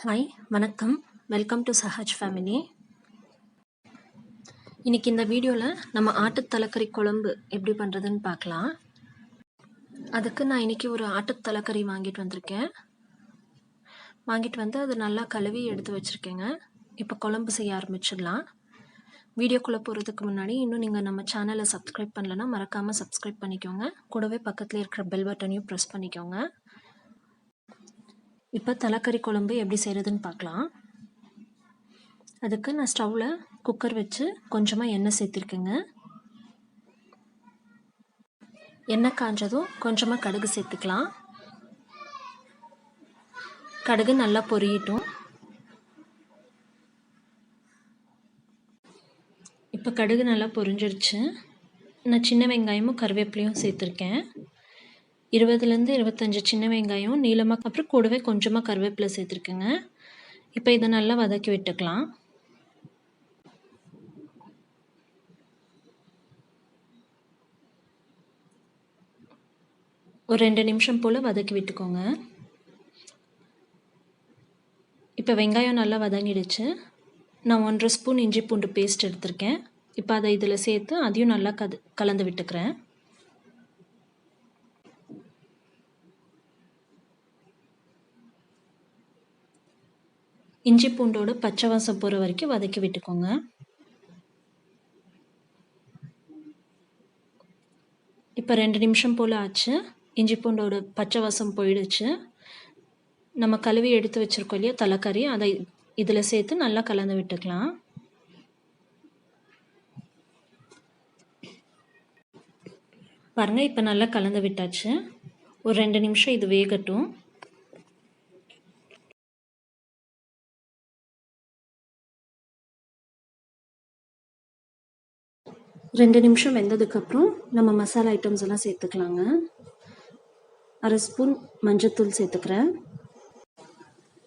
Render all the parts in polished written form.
Hi வணக்கம். Welcome to Sahaj family. இன்றைக்கி இந்த வீடியோவில் நம்ம ஆட்டு தலக்கறி குழம்பு எப்படி பண்ணுறதுன்னு பார்க்கலாம். அதுக்கு நான் இன்றைக்கி ஒரு ஆட்டு தலக்கறி வாங்கிட்டு வந்திருக்கேன். வாங்கிட்டு வந்து அது நல்லா கழுவி எடுத்து வச்சுருக்கேங்க. இப்போ குழம்பு செய்ய ஆரம்பிச்சிடலாம். வீடியோக்குள்ளே போகிறதுக்கு முன்னாடி இன்னும் நீங்கள் நம்ம சேனலை சப்ஸ்கிரைப் பண்ணலைன்னா மறக்காமல் சப்ஸ்கிரைப் பண்ணிக்கோங்க. கூடவே பக்கத்தில் இருக்கிற பெல் பட்டனையும் ப்ரெஸ் பண்ணிக்கோங்க. இப்போ தலக்கறி குழம்பு எப்படி செய்கிறதுன்னு பார்க்கலாம். அதுக்கு நான் ஸ்டவ்வில் குக்கர் வச்சு கொஞ்சமாக எண்ணெய் சேர்த்திருக்கேங்க. எண்ணெய் காஞ்சதும் கொஞ்சமாக கடுகு சேர்த்துக்கலாம். கடுகு நல்லா பொரியட்டும். இப்போ கடுகு நல்லா பொரிஞ்சிருச்சு. நான் சின்ன வெங்காயமும் கருவேப்பிலையும் சேர்த்துருக்கேன். 20லேருந்து 25 சின்ன வெங்காயம் நீளமாக, அப்புறம் கூடவே கொஞ்சமாக கருவேப்பிலை சேர்த்துருக்கேங்க. இப்போ இதை நல்லா வதக்கி விட்டுக்கலாம். ஒரு 2 நிமிஷம் போல் வதக்கி விட்டுக்கோங்க. இப்போ வெங்காயம் நல்லா வதங்கிடுச்சு. நான் 1½ ஸ்பூன் இஞ்சி பூண்டு பேஸ்ட் எடுத்திருக்கேன். இப்போ அதை இதில் சேர்த்து அதையும் நல்லா கலந்து விட்டுக்கிறேன். இஞ்சி பூண்டோட பச்சை வாசம் போகிற வரைக்கும் வதக்கி விட்டுக்கோங்க. இப்போ 2 நிமிஷம் போல் ஆச்சு. இஞ்சி பூண்டோட பச்சை வாசம் போயிடுச்சு. நம்ம கழுவி எடுத்து வச்சுருக்கோம் இல்லையா தலைக்கறி, அதை இதில் சேர்த்து நல்லா கலந்து விட்டுக்கலாம். பாருங்கள், இப்போ நல்லா கலந்து விட்டாச்சு. ஒரு 2 நிமிஷம் இது வேகட்டும். ரெண்டு நிமிஷம் வெந்ததுக்கப்புறம் நம்ம மசாலா ஐட்டம்ஸ் எல்லாம் சேர்த்துக்கலாங்க. 1/2 ஸ்பூன் மஞ்சள்தூள் சேர்த்துக்கிறேன்.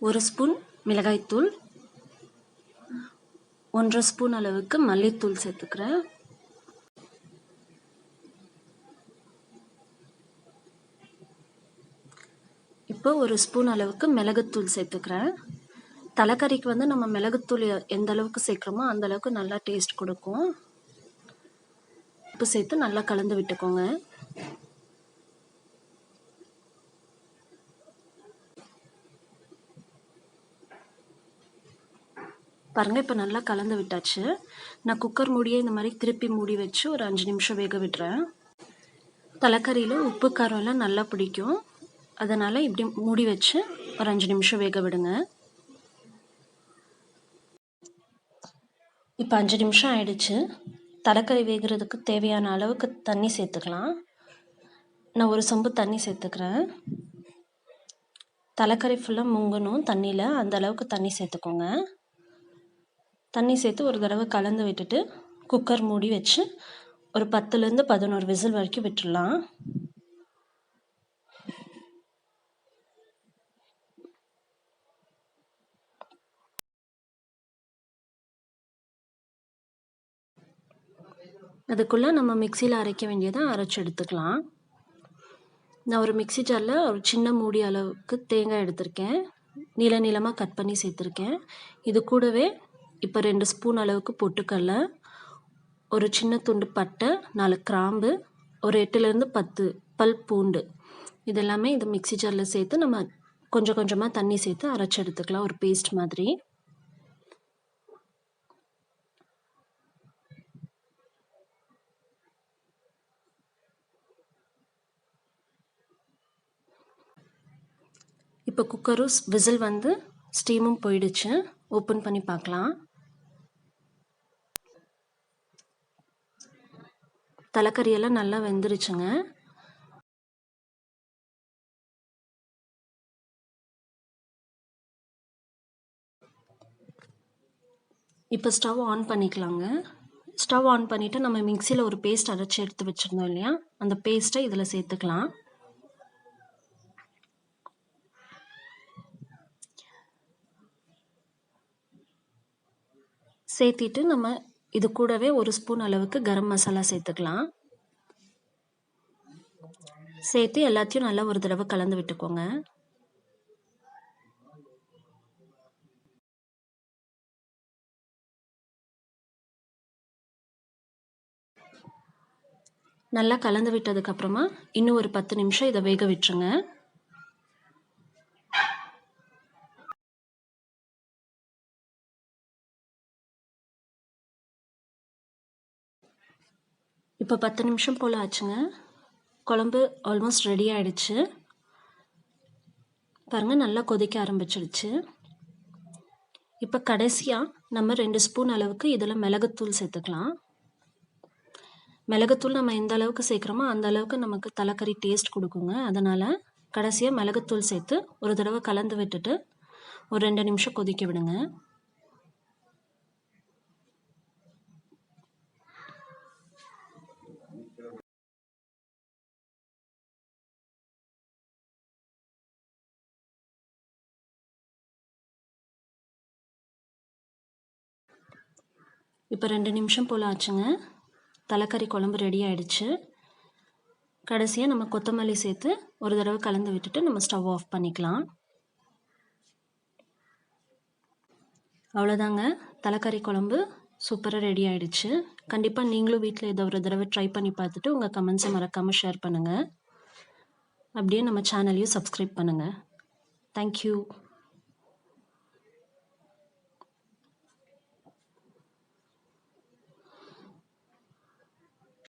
1 ஸ்பூன் மிளகாய்த்தூள், 1½ ஸ்பூன் அளவுக்கு மல்லித்தூள் சேர்த்துக்கிறேன். இப்போ 1 ஸ்பூன் அளவுக்கு மிளகுத்தூள் சேர்த்துக்கிறேன். தலைக்கறிக்கு வந்து நம்ம மிளகுத்தூள் எந்த அளவுக்கு சேர்க்குறோமோ அந்த அளவுக்கு நல்லா டேஸ்ட் கொடுக்கும். உப்பு சேர்த்து நல்லா கலந்து விட்டுக்கோங்க. பாருங்கள், இப்போ நல்லா கலந்து விட்டாச்சு. நான் குக்கர் மூடியே இந்த மாதிரி திருப்பி மூடி வச்சு ஒரு 5 நிமிஷம் வேக விடுறேன். தலைக்கறியில் உப்பு காரம் எல்லாம் நல்லா பிடிக்கும். அதனால் இப்படி மூடி வச்சு ஒரு 5 நிமிஷம் வேக விடுங்க. இப்போ 5 நிமிஷம் ஆயிடுச்சு. தலைக்கறி வேகிறதுக்கு தேவையான அளவுக்கு தண்ணி சேர்த்துக்கலாம். நான் ஒரு சொம்பு தண்ணி சேர்த்துக்கிறேன். தலைக்கறி ஃபுல்லாக முங்கணும் தண்ணியில், அந்த அளவுக்கு தண்ணி சேர்த்துக்கோங்க. தண்ணி சேர்த்து ஒரு தடவை கலந்து விட்டுட்டு குக்கர் மூடி வச்சு ஒரு 10லேருந்து 11 விசில் வரைக்கும் விட்டுடலாம். அதுக்குள்ளே நம்ம மிக்சியில் அரைக்க வேண்டியதை அரைச்சி எடுத்துக்கலாம். நான் ஒரு மிக்சி ஜாரில் ஒரு சின்ன மூடி அளவுக்கு தேங்காய் எடுத்திருக்கேன். நீளமாக கட் பண்ணி சேர்த்துருக்கேன். இது கூடவே இப்போ 2 ஸ்பூன் அளவுக்கு பொட்டுக்கடலை, ஒரு சின்ன துண்டு பட்டை, 4 கிராம்பு, ஒரு 8லேருந்து 10 பல் பூண்டு, இதெல்லாமே இந்த மிக்சி ஜாரில் சேர்த்து நம்ம கொஞ்சம் கொஞ்சமாக தண்ணி சேர்த்து அரைச்சி எடுத்துக்கலாம், ஒரு பேஸ்ட் மாதிரி. இப்போ குக்கரும் விசில் வந்து ஸ்டீமும் போயிடுச்சு. ஓப்பன் பண்ணி பார்க்கலாம். தலைக்கறியெல்லாம் நல்லா வெந்துருச்சுங்க. இப்போ ஸ்டவ் ஆன் பண்ணிக்கலாங்க. ஸ்டவ் ஆன் பண்ணிவிட்டு நம்ம மிக்சியில் ஒரு பேஸ்ட் அரைச்சி எடுத்து வச்சுருந்தோம் இல்லையா, அந்த பேஸ்ட்டை இதில் சேர்த்துக்கலாம். சேர்த்திட்டு நம்ம இது கூடவே 1 ஸ்பூன் அளவுக்கு கரம் மசாலா சேர்த்துக்கலாம். சேர்த்து எல்லாத்தையும் நல்லா ஒரு தடவை கலந்து விட்டுக்கோங்க. நல்லா கலந்து விட்டதுக்கப்புறமா இன்னும் ஒரு 10 நிமிஷம் இதை வேக விட்டுருங்க. இப்போ 10 நிமிஷம் போல் ஆச்சுங்க. குழம்பு ஆல்மோஸ்ட் ரெடி ஆகிடுச்சு. பாருங்கள், நல்லா கொதிக்க ஆரம்பிச்சிடுச்சு. இப்போ கடைசியாக நம்ம 2 ஸ்பூன் அளவுக்கு இதில் மிளகுத்தூள் சேர்த்துக்கலாம். மிளகுத்தூள் நம்ம எந்த அளவுக்கு சேர்க்குறோமோ அந்த அளவுக்கு நமக்கு தலைக்கறி டேஸ்ட் கொடுக்குங்க. அதனால் கடைசியாக மிளகுத்தூள் சேர்த்து ஒரு தடவை கலந்து விட்டுட்டு ஒரு 2 நிமிஷம் கொதிக்க விடுங்க. இப்போ 2 நிமிஷம் போல் ஆச்சுங்க. தலைக்கறி குழம்பு ரெடி ஆகிடுச்சு. கடைசியாக நம்ம கொத்தமல்லி சேர்த்து ஒரு தடவை கலந்து விட்டுட்டு நம்ம ஸ்டவ் ஆஃப் பண்ணிக்கலாம். அவ்வளோதாங்க, தலைக்கறி குழம்பு சூப்பராக ரெடி ஆகிடுச்சு. கண்டிப்பாக நீங்களும் வீட்டில் இதை ஒரு தடவை ட்ரை பண்ணி பார்த்துட்டு உங்கள் கமெண்ட்ஸை மறக்காமல் ஷேர் பண்ணுங்கள். அப்படியே நம்ம சேனலையும் சப்ஸ்கிரைப் பண்ணுங்கள். தேங்க்யூ.